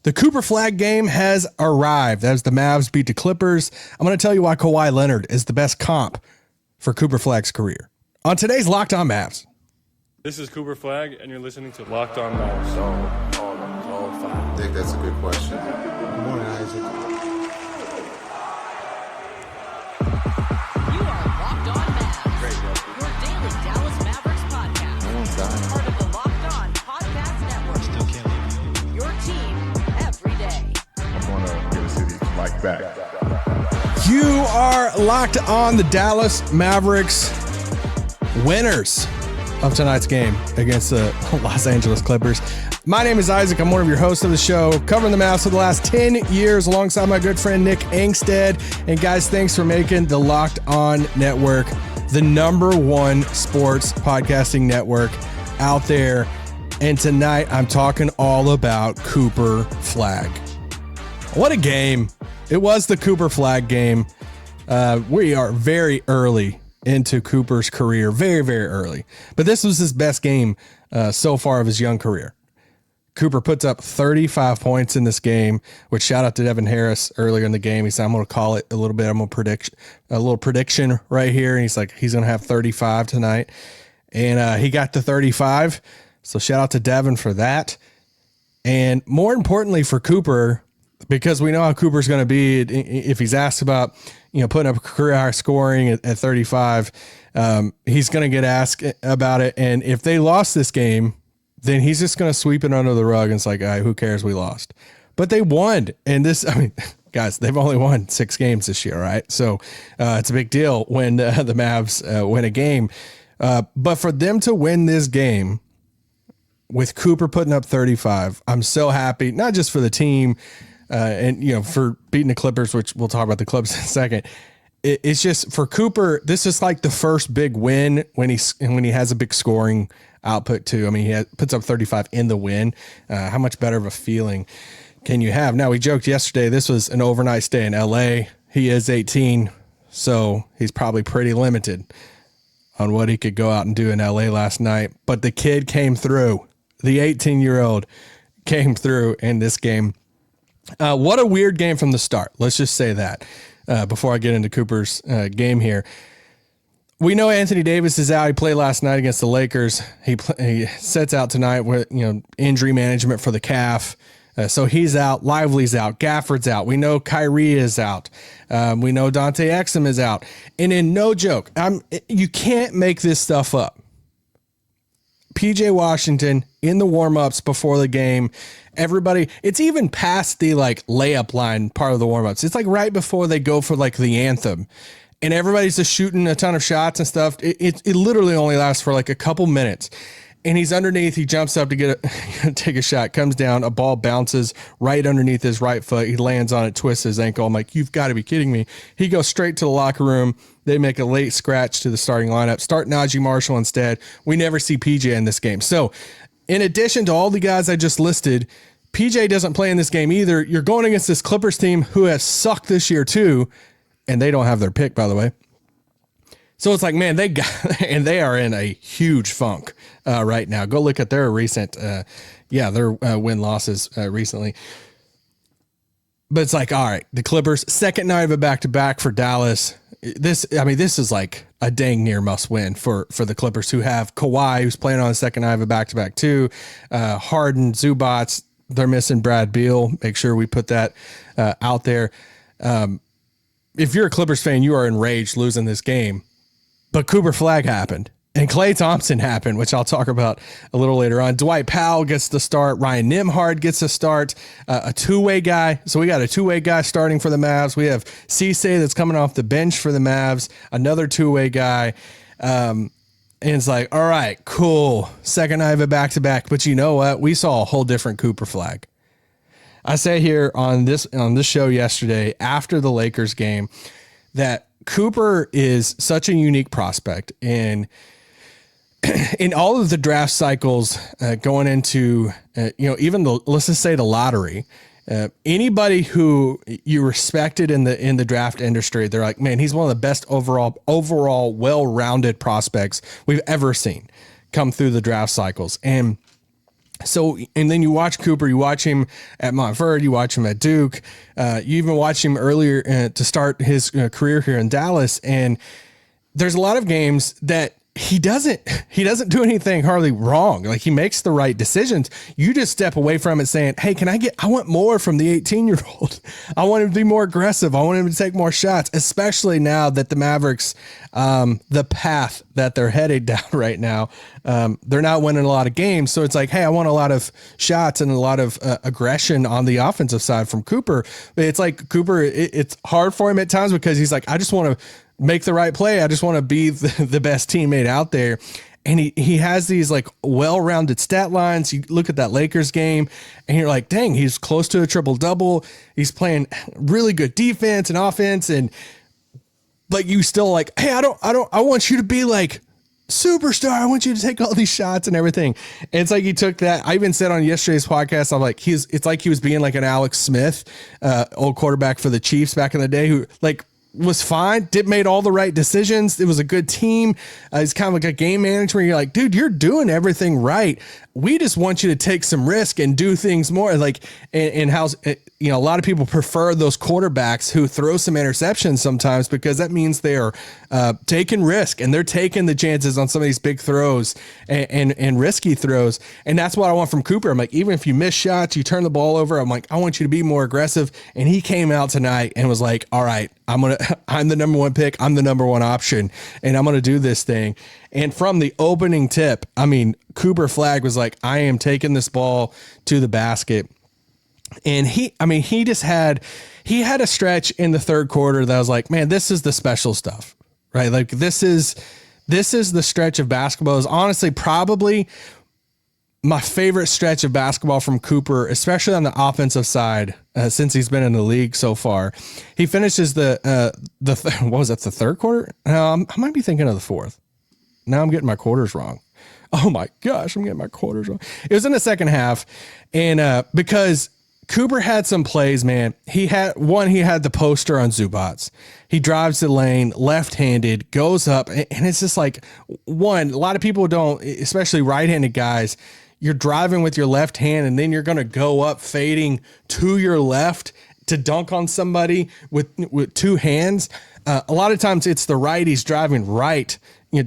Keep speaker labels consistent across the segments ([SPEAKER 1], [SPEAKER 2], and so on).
[SPEAKER 1] The Cooper Flagg game has arrived as the Mavs beat the Clippers. I'm going to tell you why Kawhi Leonard is the best comp for Cooper Flagg's career on today's Locked On Mavs.
[SPEAKER 2] This is Cooper Flagg, and you're listening to Locked On Mavs.
[SPEAKER 3] I think that's a good question.
[SPEAKER 4] Good morning, Isaac.
[SPEAKER 5] You are Locked On Mavs, your daily Dallas Mavericks podcast. Part of the Locked On Podcast Network.
[SPEAKER 4] Still can't leave.
[SPEAKER 5] Your team every day.
[SPEAKER 3] I'm going to give a city like back.
[SPEAKER 1] You are locked on the Dallas Mavericks, winners of tonight's game against the Los Angeles Clippers. My name is Isaac. I'm one of your hosts of the show, covering the Mavs for the last 10 years alongside my good friend Nick Angstead. And guys, thanks for making the Locked On Network the #1 sports podcasting network out there. And tonight I'm talking all about Cooper Flagg. What a game. It was the Cooper Flagg game. We are very early into Cooper's career, very, very early. But this was his best game so far of his young career. Cooper puts up 35 points in this game, which shout out to Devin Harris earlier in the game. He said, I'm going to call it a little bit. I'm going to predict a little prediction right here. And he's like, he's going to have 35 tonight. And he got to 35. So shout out to Devin for that. And more importantly for Cooper, because we know how Cooper's going to be if he's asked about, putting up career high scoring at 35, he's going to get asked about it. And if they lost this game, then he's just going to sweep it under the rug. And it's like, all right, who cares? We lost, but they won. And guys, they've only won 6 games this year. Right. So it's a big deal when the Mavs win a game. But for them to win this game with Cooper putting up 35, I'm so happy, not just for the team, and for beating the Clippers, which we'll talk about the Clips in a second. It's just for Cooper. This is like the first big win when he has a big scoring output too. I mean, he puts up 35 in the win. How much better of a feeling can you have? Now, we joked yesterday this was an overnight stay in LA. He is 18, so he's probably pretty limited on what he could go out and do in LA last night. But the kid came through. The 18-year-old came through in this game. What a weird game from the start. Let's just say that before I get into Cooper's game here. We know Anthony Davis is out. He played last night against the Lakers. He sets out tonight with injury management for the calf. So he's out. Lively's out. Gafford's out. We know Kyrie is out. We know Dante Exum is out. And in no joke, you can't make this stuff up. PJ Washington in the warm-ups before the game. Everybody, it's even past the layup line part of the warm-ups. It's right before they go for the anthem. And everybody's just shooting a ton of shots and stuff. It literally only lasts for a couple minutes. And he's underneath. He jumps up to take a shot, comes down. A ball bounces right underneath his right foot. He lands on it, twists his ankle. I'm like, you've got to be kidding me. He goes straight to the locker room. They make a late scratch to the starting lineup. Start Naji Marshall instead. We never see PJ in this game. So in addition to all the guys I just listed, PJ doesn't play in this game either. You're going against this Clippers team who has sucked this year too. And they don't have their pick, by the way. So it's like, man, they are in a huge funk right now. Go look at their recent, their win losses recently. But it's like, all right, the Clippers, second night of a back-to-back for Dallas. This is like a dang near must win for the Clippers, who have Kawhi, who's playing on the second night of a back-to-back too. Harden, Zubats, they're missing Brad Beal. Make sure we put that out there. If you're a Clippers fan, you are enraged losing this game. But Cooper Flagg happened. And Klay Thompson happened, which I'll talk about a little later on. Dwight Powell gets the start. Ryan Nembhard gets a start. A two-way guy. So we got a two-way guy starting for the Mavs. We have Cisse that's coming off the bench for the Mavs. Another two-way guy. And it's like, all right, cool. Second night of a back-to-back. But you know what? We saw a whole different Cooper Flagg. I say here on this show yesterday after the Lakers game that Cooper is such a unique prospect in all of the draft cycles going into even let's just say the lottery. Anybody who you respected in the draft industry, they're like, man, he's one of the best overall well-rounded prospects we've ever seen come through the draft cycles. And So, and then you watch Cooper, you watch him at Montverde, you watch him at Duke, you even watched him earlier to start his career here in Dallas. And there's a lot of games that he doesn't do anything hardly wrong. Like, he makes the right decisions. You just step away from it saying, hey, I want more from the 18-year-old. I want him to be more aggressive. I want him to take more shots, especially now that the Mavericks, the path that they're headed down right now, they're not winning a lot of games. So it's like, hey, I want a lot of shots and a lot of aggression on the offensive side from Cooper. But it's like Cooper, it's hard for him at times because he's like, I just want to make the right play. I just want to be the best teammate out there. And he has these like well-rounded stat lines. You look at that Lakers game and you're like, dang, he's close to a triple double. He's playing really good defense and offense. And like, you still like, hey, I want you to be like superstar. I want you to take all these shots and everything. And it's like, he took that. I even said on yesterday's podcast, I'm like, it's like he was being like an Alex Smith, old quarterback for the Chiefs back in the day, who like was fine, made all the right decisions. It was a good team. It's kind of like a game manager where you're like, dude, you're doing everything right. We just want you to take some risk and do things more. Like, and how, you know, a lot of people prefer those quarterbacks who throw some interceptions sometimes, because that means they are taking risk and they're taking the chances on some of these big throws and risky throws. And that's what I want from Cooper. I'm like, even if you miss shots, you turn the ball over, I'm like, I want you to be more aggressive. And he came out tonight and was like, all right, I'm the number one pick. I'm the number one option, and I'm going to do this thing. And from the opening tip, I mean, Cooper Flagg was like, I am taking this ball to the basket. And he had a stretch in the third quarter that I was like, man, this is the special stuff, right? Like, this is the stretch of basketball. Is honestly probably my favorite stretch of basketball from Cooper, especially on the offensive side, since he's been in the league so far. He finishes what was that, the third quarter? I might be thinking of the fourth. Now I'm getting my quarters wrong. Oh my gosh, I'm getting my quarters wrong. It was in the second half. And because Cooper had some plays, man. He had the poster on Zubats. He drives the lane, left-handed, goes up, and it's just like, a lot of people don't, especially right-handed guys, you're driving with your left hand and then you're going to go up fading to your left to dunk on somebody with two hands. A lot of times it's the righties driving right,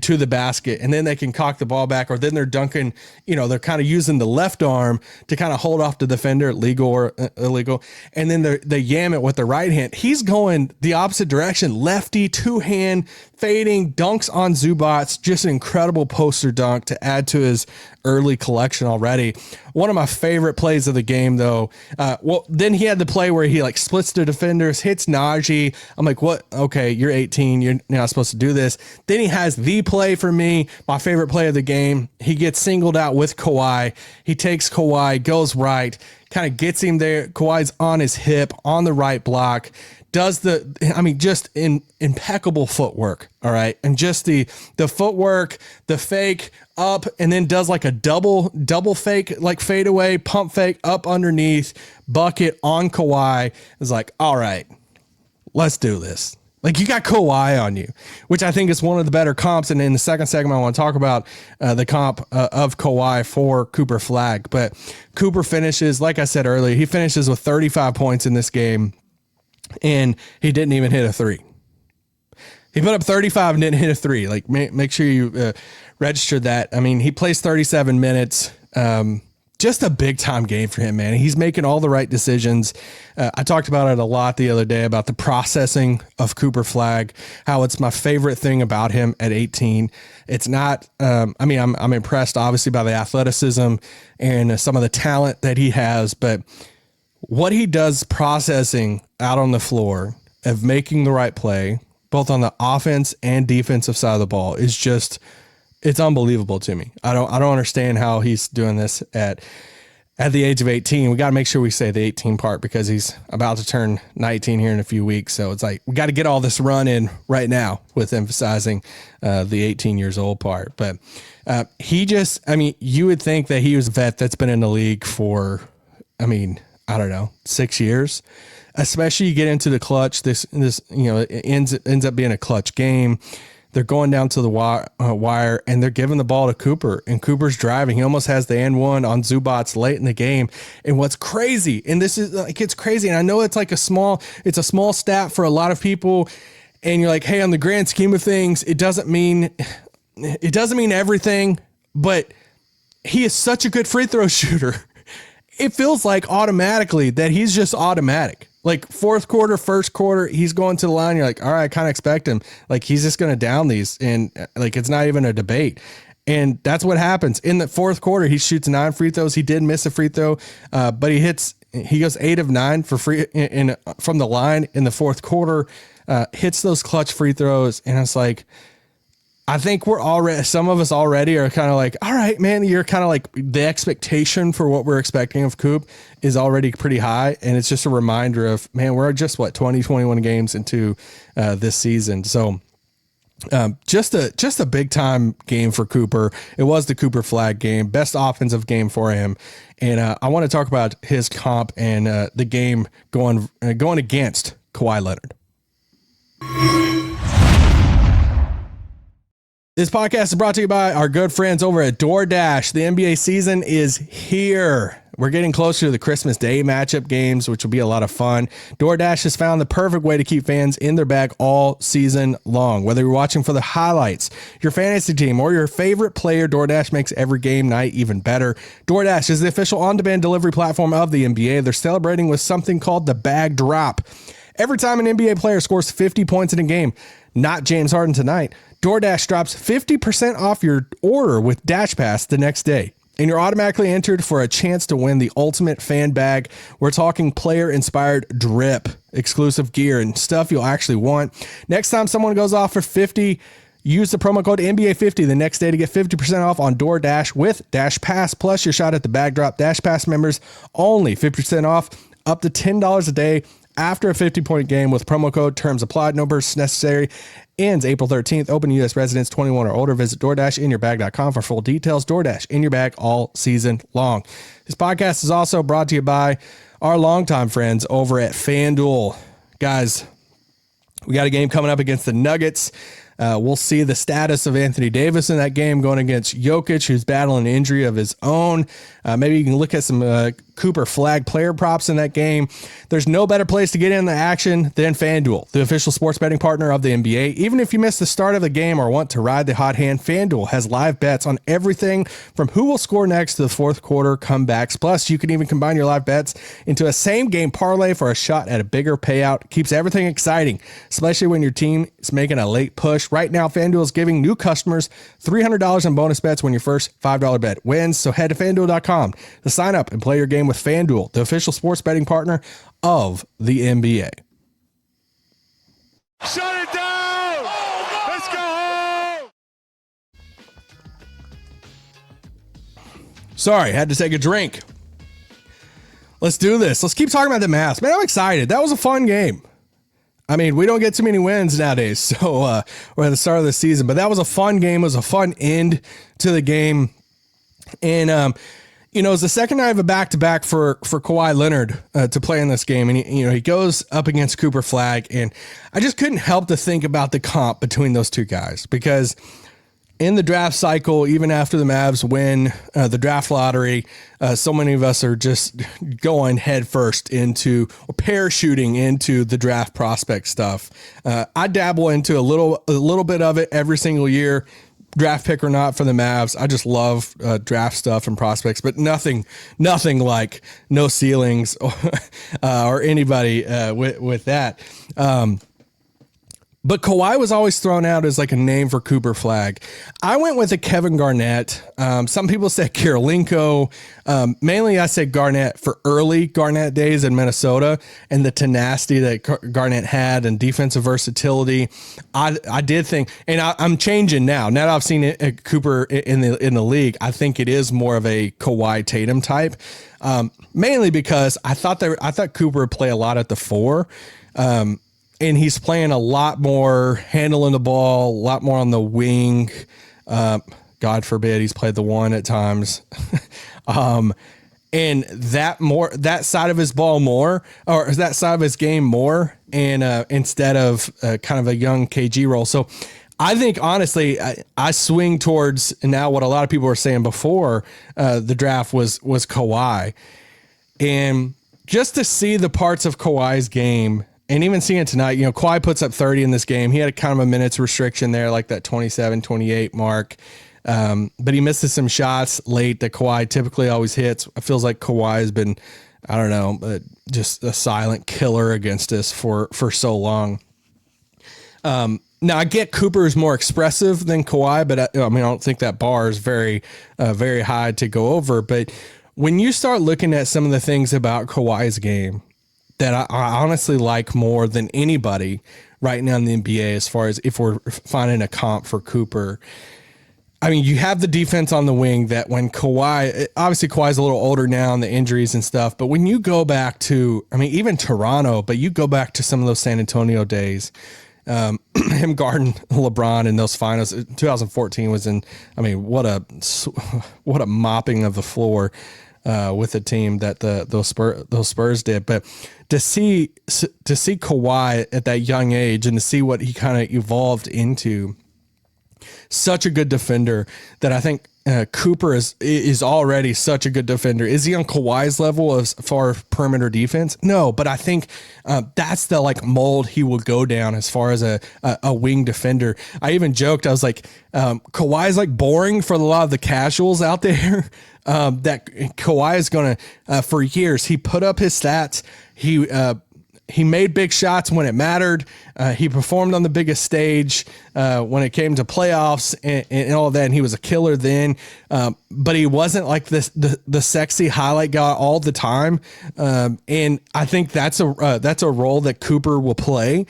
[SPEAKER 1] to the basket, and then they can cock the ball back, or then they're dunking, they're kind of using the left arm to kind of hold off the defender, legal or illegal. And then they yam it with the right hand. He's going the opposite direction, lefty, two hand, fading, dunks on Zubats, just an incredible poster dunk to add to his early collection already. One of my favorite plays of the game, though. Then he had the play where he like splits the defenders, hits Naji. I'm like, what? Okay, you're 18. You're not supposed to do this. Then he has the play for me, my favorite play of the game. He gets singled out with Kawhi. He takes Kawhi, goes right, kind of gets him there. Kawhi's on his hip, on the right block. Does just impeccable footwork. All right. And just the footwork, the fake up, and then does like a double fake, like fade away, pump fake up underneath, bucket on Kawhi. It's like, all right, let's do this. Like, you got Kawhi on you, which I think is one of the better comps. And in the second segment, I want to talk about the comp of Kawhi for Cooper Flagg. But Cooper finishes, like I said earlier, he finishes with 35 points in this game. And he didn't even hit a three. He put up 35 and didn't hit a three. Like, make sure you register that. I mean, he plays 37 minutes. Just a big time game for him, man. He's making all the right decisions. I talked about it a lot the other day about the processing of Cooper Flagg, how it's my favorite thing about him at 18. It's not, I'm impressed obviously by the athleticism and some of the talent that he has, but what he does processing out on the floor of making the right play, both on the offense and defensive side of the ball, is just, it's unbelievable to me. I don't understand how he's doing this at the age of 18. We got to make sure we say the 18 part, because he's about to turn 19 here in a few weeks. So it's like, we got to get all this run in right now with emphasizing the 18 years old part. But you would think that he was a vet that's been in the league for, I don't know, 6 years, especially you get into the clutch. This it ends up being a clutch game. They're going down to the wire, and they're giving the ball to Cooper, and Cooper's driving. He almost has the and one on Zubats late in the game. And what's crazy, and this is like, it's crazy, and I know it's a small stat for a lot of people, and you're like, hey, on the grand scheme of things, it doesn't mean everything, but he is such a good free throw shooter. It feels like automatically that he's just automatic. Like fourth quarter, first quarter, he's going to the line. You're like, all right, I kind of expect him. Like he's just going to down these, and like it's not even a debate. And that's what happens in the fourth quarter. He shoots 9 free throws. He did miss a free throw, but he goes 8 of 9 for free from the line in the fourth quarter. Hits those clutch free throws, and it's like, I think some of us already are kind of like, all right, man, you're kind of like the expectation for what we're expecting of Coop is already pretty high. And it's just a reminder of, man, we're just 21 games into this season. So just a big time game for Cooper. It was the Cooper Flagg game, best offensive game for him. And I want to talk about his comp and the game going against Kawhi Leonard. This podcast is brought to you by our good friends over at DoorDash. The NBA season is here. We're getting closer to the Christmas Day matchup games, which will be a lot of fun. DoorDash has found the perfect way to keep fans in their bag all season long. Whether you're watching for the highlights, your fantasy team, or your favorite player, DoorDash makes every game night even better. DoorDash is the official on-demand delivery platform of the NBA. They're celebrating with something called the Bag Drop. Every time an NBA player scores 50 points in a game, not James Harden tonight, DoorDash drops 50% off your order with Dash Pass the next day. And you're automatically entered for a chance to win the ultimate fan bag. We're talking player-inspired drip, exclusive gear, and stuff you'll actually want. Next time someone goes off for 50, use the promo code NBA50 the next day to get 50% off on DoorDash with Dash Pass, plus your shot at the bag drop. Dash Pass members only 50% off, up to $10 a day after a 50-point game with promo code. Terms applied. No bursts necessary. Ends April 13th. Open to U.S. residents 21 or older. Visit DoorDashInYourBag.com for full details. DoorDash in your bag all season long. This podcast is also brought to you by our longtime friends over at FanDuel. Guys, we got a game coming up against the Nuggets. We'll see the status of Anthony Davis in that game going against Jokic, who's battling an injury of his own. Maybe you can look at some Cooper Flagg player props in that game. There's no better place to get in the action than FanDuel, the official sports betting partner of the NBA. Even if you miss the start of the game or want to ride the hot hand, FanDuel has live bets on everything from who will score next to the fourth quarter comebacks. Plus, you can even combine your live bets into a same game parlay for a shot at a bigger payout. Keeps everything exciting, especially when your team is making a late push. Right now, FanDuel is giving new customers $300 in bonus bets when your first $5 bet wins. So head to FanDuel.com to sign up and play your game with FanDuel, the official sports betting partner of the NBA.
[SPEAKER 2] Shut it down! Let's go home!
[SPEAKER 1] Sorry, had to take a drink. Let's do this. Let's keep talking about the Mavs. Man, I'm excited. That was a fun game. I mean, we don't get too many wins nowadays, so we're at the start of the season. But that was a fun game. It was a fun end to the game. And, it's the second night of a back-to-back for Kawhi Leonard to play in this game. And, he goes up against Cooper Flagg. And I just couldn't help to think about the comp between those two guys. Because in the draft cycle, even after the Mavs win the draft lottery, so many of us are just going head first into or parachuting into the draft prospect stuff. I dabble into a little bit of it every single year, draft pick or not for the Mavs. I just love draft stuff and prospects, but nothing like no ceilings or anybody with that. But Kawhi was always thrown out as like a name for Cooper Flagg. I went with a Kevin Garnett. Some people said Karolinko. Mainly I said Garnett for early Garnett days in Minnesota and the tenacity that Garnett had and defensive versatility. I did think, and I'm changing now. Now that I've seen Cooper in the league, I think it is more of a Kawhi Tatum type. Mainly because I thought Cooper would play a lot at the 4. And he's playing a lot more handling the ball, a lot more on the wing. God forbid he's played the 1 at times. And that side of his ball more, or that side of his game more, and instead of kind of a young KG role. So I think honestly, I swing towards now what a lot of people were saying before the draft was Kawhi, and just to see the parts of Kawhi's game, and even seeing it tonight, Kawhi puts up 30 in this game. He had a kind of a minutes restriction there, like that 27, 28 mark. But he misses some shots late that Kawhi typically always hits. It feels like Kawhi has been, I don't know, just a silent killer against us for so long. Now I get Cooper is more expressive than Kawhi, but I don't think that bar is very high to go over. But when you start looking at some of the things about Kawhi's game that I honestly like more than anybody right now in the NBA, as far as if we're finding a comp for Cooper, I mean, you have the defense on the wing that when obviously Kawhi's a little older now and the injuries and stuff, but when you go back to, even Toronto, but you go back to some of those San Antonio days, him guarding LeBron in those finals, 2014 was what a mopping of the floor with the team that those Spurs did. But to see Kawhi at that young age and to see what he kind of evolved into, such a good defender that I think Cooper is already such a good defender. Is he on Kawhi's level as far as perimeter defense? No, but I think that's the mold he will go down as far as a wing defender. I even joked, I was like, Kawhi's boring for a lot of the casuals out there. That Kawhi is going to, for years, he put up his stats. He made big shots when it mattered. He performed on the biggest stage when it came to playoffs and all that. And he was a killer then, but he wasn't like the sexy highlight guy all the time. And I think that's a role that Cooper will play.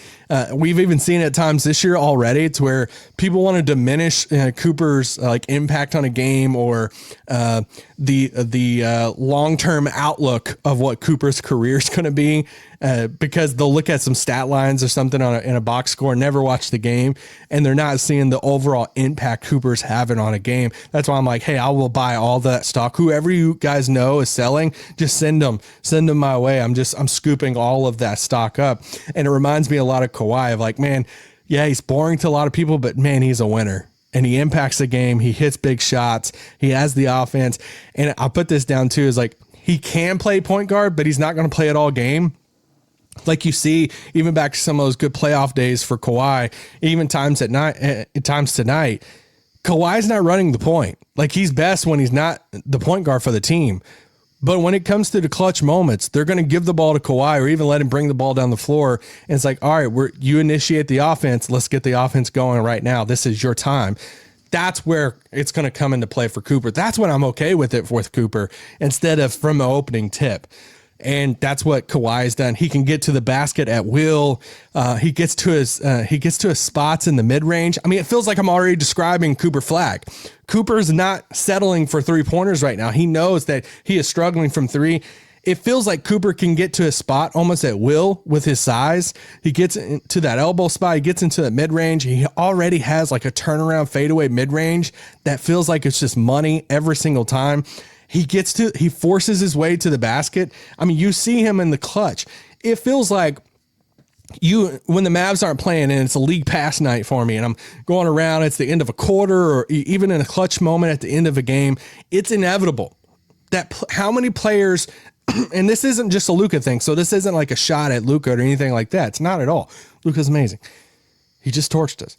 [SPEAKER 1] We've even seen at times this year already. It's where people want to diminish Cooper's impact on a game or the long-term outlook of what Cooper's career is going to be. Because they'll look at some stat lines or something in a box score, never watch the game, and they're not seeing the overall impact Cooper's having on a game. That's why I'm like, hey, I will buy all that stock. Whoever you guys know is selling, just send them my way. I'm scooping all of that stock up. And it reminds me a lot of Kawhi of man, yeah, he's boring to a lot of people, but man, he's a winner. And he impacts the game. He hits big shots. He has the offense. And I'll put this down too, is he can play point guard, but he's not going to play it all game. Like you see, even back to some of those good playoff days for Kawhi, even times tonight, Kawhi's not running the point. He's best when he's not the point guard for the team. But when it comes to the clutch moments, they're going to give the ball to Kawhi or even let him bring the ball down the floor. And it's all right, you initiate the offense. Let's get the offense going right now. This is your time. That's where it's going to come into play for Cooper. That's when I'm okay with it with Cooper instead of from the opening tip. And that's what Kawhi has done. He can get to the basket at will. He gets to his spots in the mid range. It feels like I'm already describing Cooper Flagg. Cooper's not settling for 3-pointers right now. He knows that he is struggling from three. It feels like Cooper can get to a spot almost at will with his size. He gets into that elbow spot. He gets into the mid range. He already has a turnaround fadeaway mid range that feels like it's just money every single time. He forces his way to the basket. You see him in the clutch. It feels like when the Mavs aren't playing and it's a league pass night for me and I'm going around, it's the end of a quarter or even in a clutch moment at the end of a game, it's inevitable that how many players, and this isn't just a Luka thing. So this isn't a shot at Luka or anything like that. It's not at all. Luka's amazing. He just torched us.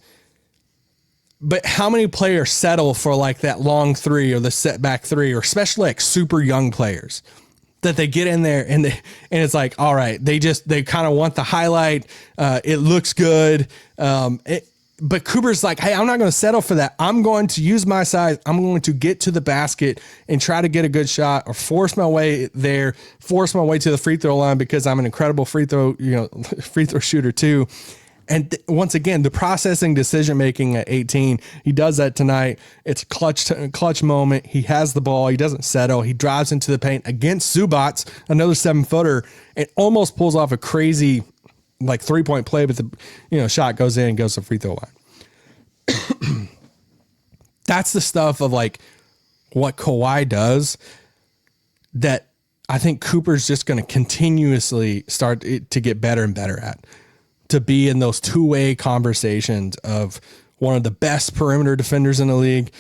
[SPEAKER 1] But how many players settle for that long three or the setback three, or especially super young players that they get in there and it's all right, they kind of want the highlight. It looks good. But Cooper's hey, I'm not going to settle for that. I'm going to use my size. I'm going to get to the basket and try to get a good shot or force my way there, force my way to the free throw line because I'm an incredible free throw shooter too. And once again, the processing decision-making at 18, he does that tonight. It's a clutch moment. He has the ball. He doesn't settle. He drives into the paint against Zubats, another 7-footer, and almost pulls off a crazy 3-point play, but the shot goes in and goes to the free throw line. That's the stuff of what Kawhi does that I think Cooper's just going to continuously start to get better and better at. To be in those two-way conversations of one of the best perimeter defenders in the league.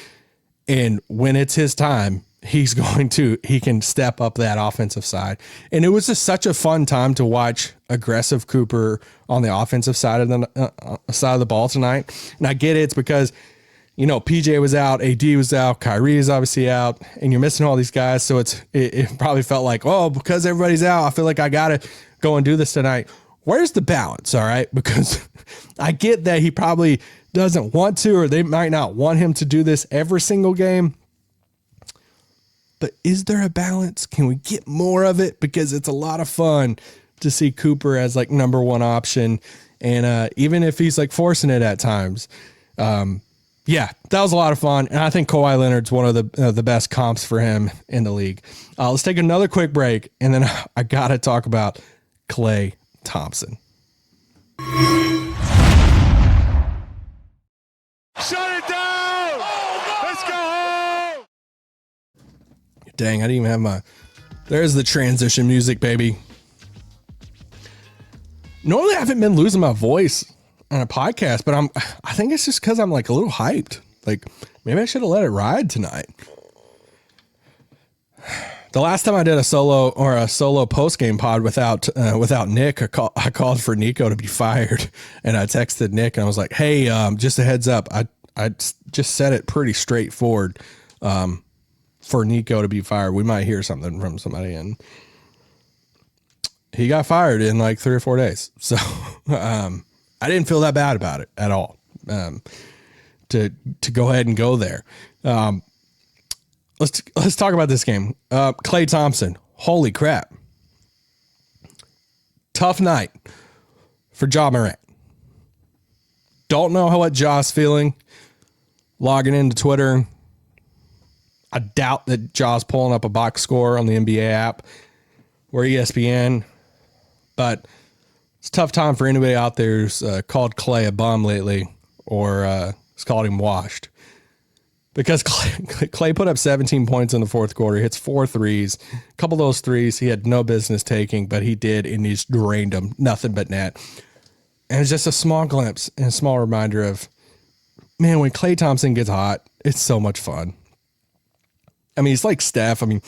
[SPEAKER 1] And when it's his time, he can step up that offensive side. And it was just such a fun time to watch aggressive Cooper on the offensive side of the ball tonight. And I get it. It's because, PJ was out, AD was out, Kyrie is obviously out, and you're missing all these guys. So it probably felt like, because everybody's out, I feel like I got to go and do this tonight. Where's the balance? All right. Because I get that he probably doesn't want to, or they might not want him to do this every single game. But is there a balance? Can we get more of it? Because it's a lot of fun to see Cooper as like number one option. And even if he's like forcing it at times, that was a lot of fun. And I think Kawhi Leonard's one of the best comps for him in the league. Let's take another quick break. And then I got to talk about Klay Thompson.
[SPEAKER 2] Shut it down! Let's go home!
[SPEAKER 1] Dang, I didn't even have there's the transition music, baby. Normally I haven't been losing my voice on a podcast, but I think it's just because I'm like a little hyped. Like maybe I should have let it ride tonight. The last time I did a solo post-game pod without Nick, I called for Nico to be fired, and I texted Nick and I was like, "Hey, just a heads up, I just said it pretty straightforward for Nico to be fired. We might hear something from somebody," and he got fired in like 3 or 4 days. So I didn't feel that bad about it at all. To go ahead and go there. Let's talk about this game. Klay Thompson. Holy crap. Tough night for Ja Morant. Don't know what Ja's feeling. Logging into Twitter. I doubt that Ja's pulling up a box score on the NBA app or ESPN. But it's a tough time for anybody out there who's called Klay a bum lately or has called him washed. Because Klay put up 17 points in the fourth quarter, hits 4 threes. A couple of those threes he had no business taking, but he did, and he's drained them. Nothing but net. And it's just a small glimpse and a small reminder of, man, when Klay Thompson gets hot, it's so much fun. I mean, he's like Steph. I mean,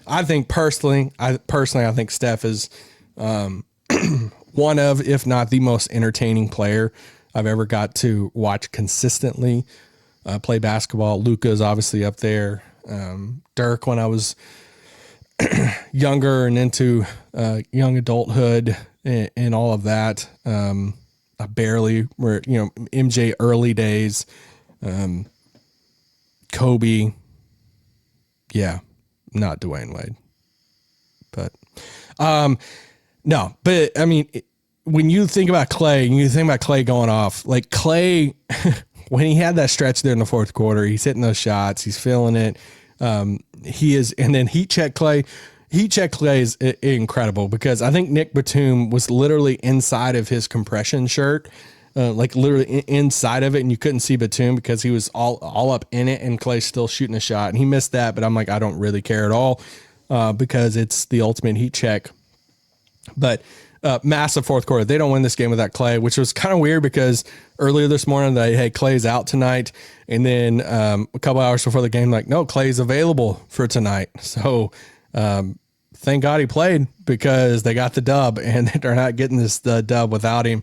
[SPEAKER 1] I think personally, I think Steph is one of, if not the most entertaining player I've ever got to watch consistently. Play basketball. Luka is obviously up there. Dirk, when I was younger and into young adulthood and all of that, I barely were, MJ early days, Kobe. Yeah, not Dwayne Wade, but no. But I mean, when you think about Klay, and you think about Klay going off, like Klay. When he had that stretch there in the fourth quarter, he's hitting those shots. He's feeling it. He is. And then heat check Klay is incredible because I think Nick Batum was literally inside of his compression shirt, like literally inside of it. And you couldn't see Batum because he was all up in it, and Klay's still shooting a shot, and he missed that. But I'm like, I don't really care at all because it's the ultimate heat check. But massive fourth quarter. They don't win this game without Klay, which was kind of weird because earlier this morning Klay's out tonight. And then a couple hours before the game, like, no, Klay's available for tonight. So thank God he played because they got the dub and they're not getting this dub without him.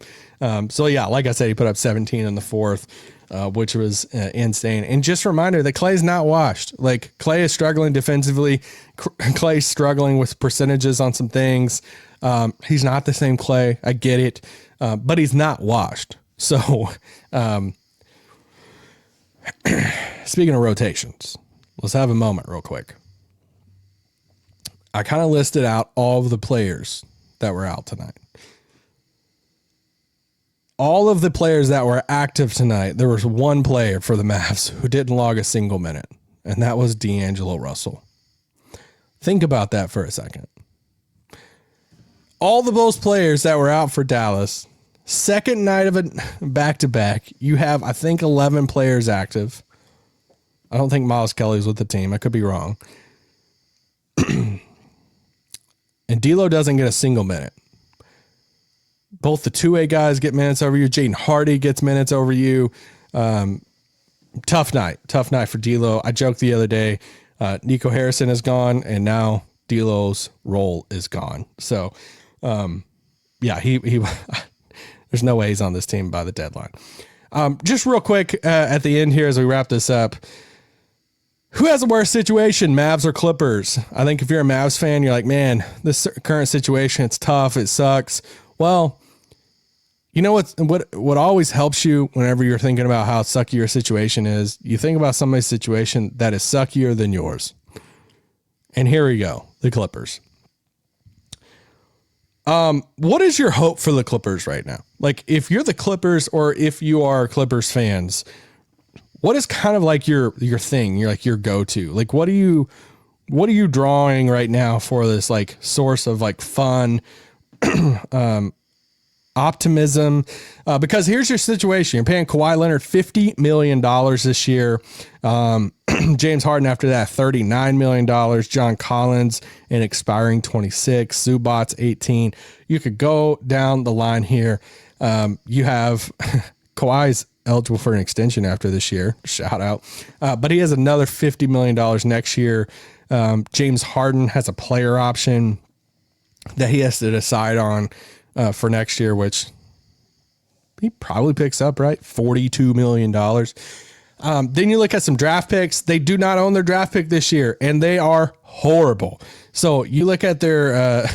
[SPEAKER 1] So yeah, like I said, he put up 17 in the fourth, which was insane. And just a reminder that Klay's not washed. Like Klay is struggling defensively. Klay's struggling with percentages on some things. He's not the same Klay. I get it. But he's not washed. So, speaking of rotations, let's have a moment real quick. I kind of listed out all of the players that were out tonight. All of the players that were active tonight, there was one player for the Mavs who didn't log a single minute, and that was D'Angelo Russell. Think about that for a second. All of those players that were out for Dallas, second night of a back-to-back, you have, I think, 11 players active. I don't think Miles Kelly's with the team. I could be wrong. And D'Lo doesn't get a single minute. Both the two-way guys get minutes over you. Jaden Hardy gets minutes over you. Tough night for D'Lo. I joked the other day, Nico Harrison is gone, and now D'Lo's role is gone. So, yeah, he there's no way he's on this team by the deadline. Just real quick at the end here as we wrap this up, who has a worse situation, Mavs or Clippers? I think if you're a Mavs fan, you're like, man, this current situation, it's tough, it sucks. Well, you know what always helps you whenever you're thinking about how sucky your situation is, you think about somebody's situation that is suckier than yours. And here we go, the Clippers. What is your hope for the Clippers right now? Like, if you're the Clippers or if you are Clippers fans, what is kind of like your thing? You're like your go-to. Like, what are you drawing right now for this like source of like fun, optimism? Because here's your situation. You're paying Kawhi Leonard $50 million this year. James Harden after that, $39 million. John Collins in expiring 26. Zubats 18. You could go down the line here. You have Kawhi's eligible for an extension after this year. Shout out. But he has another $50 million next year. James Harden has a player option that he has to decide on for next year, which he probably picks up, right? $42 million. Then you look at some draft picks. They do not own their draft pick this year, and they are horrible. So you look at their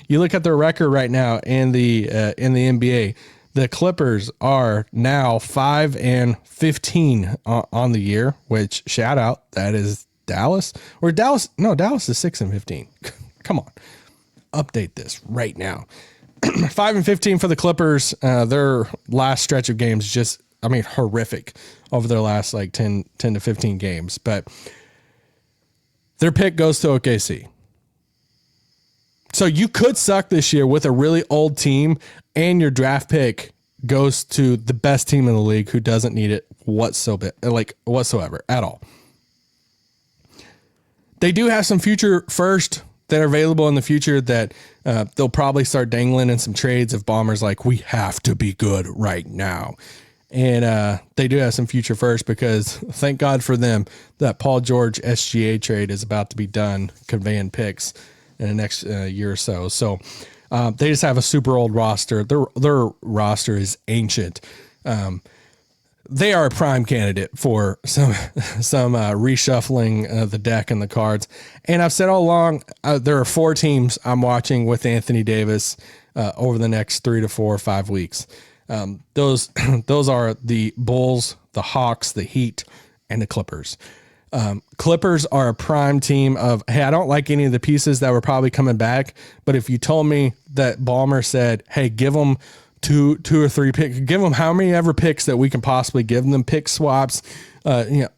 [SPEAKER 1] record right now in the NBA. The Clippers are now 5-15 on the year, which shout out, that is Dallas. Or Dallas, no, Dallas is 6-15. Come on. Update this right now. 5-15 for the Clippers. Their last stretch of games just, horrific over their last like 10 to 15 games. But their pick goes to OKC. So you could suck this year with a really old team, and your draft pick goes to the best team in the league who doesn't need it whatsoever at all. They do have some future first that are available in the future that they'll probably start dangling in some trades if Bombers like, we have to be good right now. And they do have some future first because thank God for them that Paul George SGA trade is about to be done conveying picks in the next year or so. So they just have a super old roster. Their roster is ancient. They are a prime candidate for some reshuffling the deck and the cards. And I've said all along, there are 4 teams I'm watching with Anthony Davis over the next 3 to 4 or 5 weeks. Those are the Bulls, the Hawks, the Heat, and the Clippers. Clippers are a prime team of, hey, I don't like any of the pieces that were probably coming back, but if you told me that Ballmer said, hey, give them two or three picks, give them how many ever picks that we can possibly give them, pick swaps, they're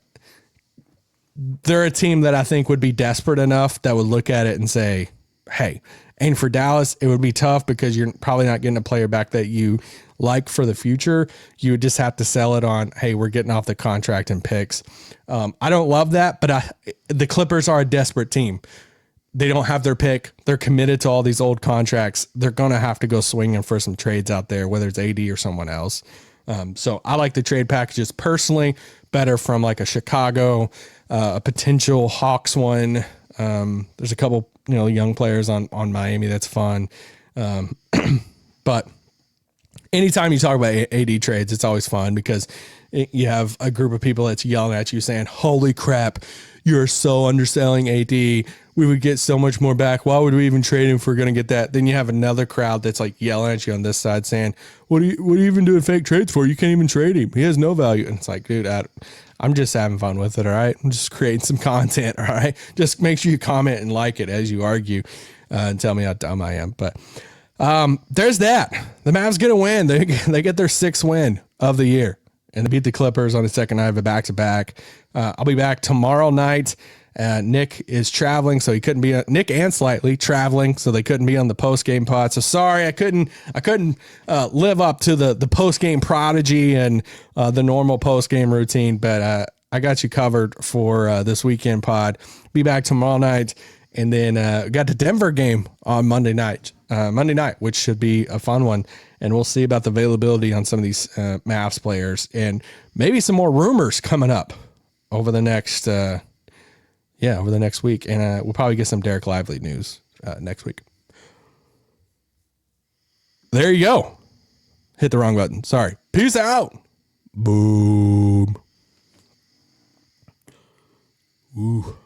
[SPEAKER 1] a team that I think would be desperate enough that would look at it and say, hey. And for Dallas, it would be tough because you're probably not getting a player back that you like for the future. You would just have to sell it on, hey, we're getting off the contract and picks. I don't love that, but the Clippers are a desperate team. They don't have their pick. They're committed to all these old contracts. They're going to have to go swinging for some trades out there, whether it's AD or someone else. So I like the trade packages personally better from like a Chicago, a potential Hawks one. There's a couple, young players on Miami. That's fun. But anytime you talk about AD trades, it's always fun because you have a group of people that's yelling at you saying, holy crap, you're so underselling AD. We would get so much more back. Why would we even trade him if we're going to get that? Then you have another crowd that's like yelling at you on this side saying, what are you even doing fake trades for? You can't even trade him. He has no value. And it's like, dude, I'm just having fun with it. All right. I'm just creating some content. All right. Just make sure you comment and like it as you argue and tell me how dumb I am. But there's that. The Mavs get a win. They get their 6th win of the year and they beat the Clippers on the second night of a back-to-back. I'll be back tomorrow night. Nick is traveling, so he couldn't be Nick and Slightly traveling, so they couldn't be on the post game pod. So sorry, I couldn't live up to the post game prodigy and the normal post game routine. But I got you covered for this weekend pod. Be back tomorrow night, And then we got the Denver game on Monday night, which should be a fun one. And we'll see about the availability on some of these Mavs players and maybe some more rumors coming up over the next week. And we'll probably get some Dereck Lively news next week. There you go. Hit the wrong button. Sorry. Peace out. Boom. Ooh.